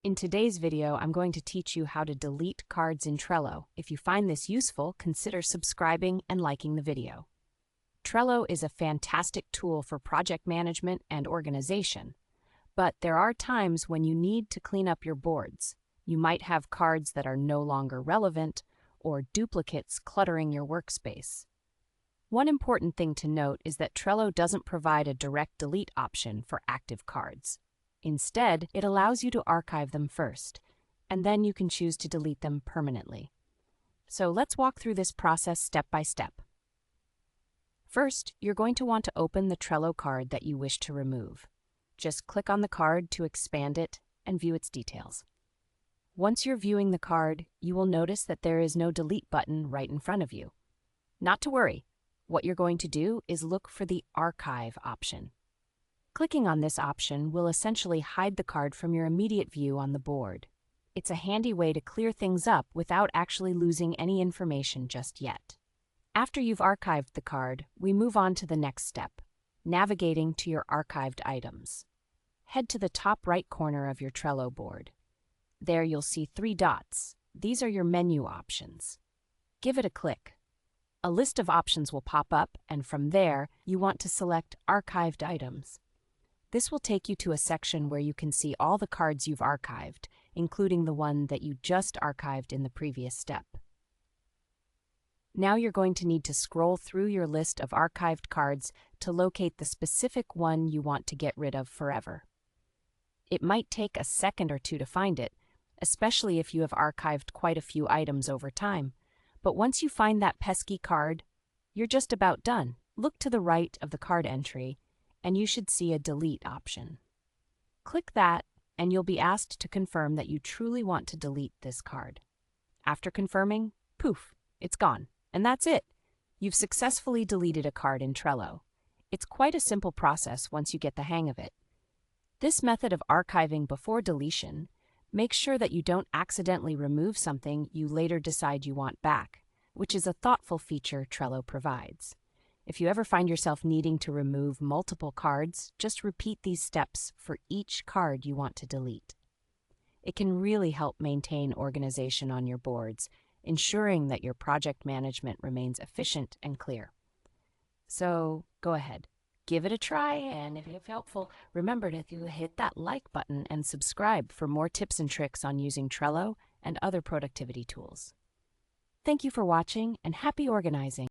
In today's video, I'm going to teach you how to delete cards in Trello. If you find this useful, consider subscribing and liking the video. Trello is a fantastic tool for project management and organization, but there are times when you need to clean up your boards. You might have cards that are no longer relevant or duplicates cluttering your workspace. One important thing to note is that Trello doesn't provide a direct delete option for active cards. Instead, it allows you to archive them first, and then you can choose to delete them permanently. So let's walk through this process step by step. First, you're going to want to open the Trello card that you wish to remove. Just click on the card to expand it and view its details. Once you're viewing the card, you will notice that there is no delete button right in front of you. Not to worry. What you're going to do is look for the Archive option. Clicking on this option will essentially hide the card from your immediate view on the board. It's a handy way to clear things up without actually losing any information just yet. After you've archived the card, we move on to the next step, navigating to your archived items. Head to the top right corner of your Trello board. There you'll see 3 dots. These are your menu options. Give it a click. A list of options will pop up, and from there, you want to select Archived Items. This will take you to a section where you can see all the cards you've archived, including the one that you just archived in the previous step. Now you're going to need to scroll through your list of archived cards to locate the specific one you want to get rid of forever. It might take a second or two to find it, especially if you have archived quite a few items over time. But once you find that pesky card, you're just about done. Look to the right of the card entry, and you should see a delete option. Click that, and you'll be asked to confirm that you truly want to delete this card. After confirming, poof, it's gone. And that's it. You've successfully deleted a card in Trello. It's quite a simple process once you get the hang of it. This method of archiving before deletion makes sure that you don't accidentally remove something you later decide you want back, which is a thoughtful feature Trello provides. If you ever find yourself needing to remove multiple cards, just repeat these steps for each card you want to delete. It can really help maintain organization on your boards, ensuring that your project management remains efficient and clear. So go ahead, give it a try, and if it's helpful, remember to hit that like button and subscribe for more tips and tricks on using Trello and other productivity tools. Thank you for watching, and happy organizing!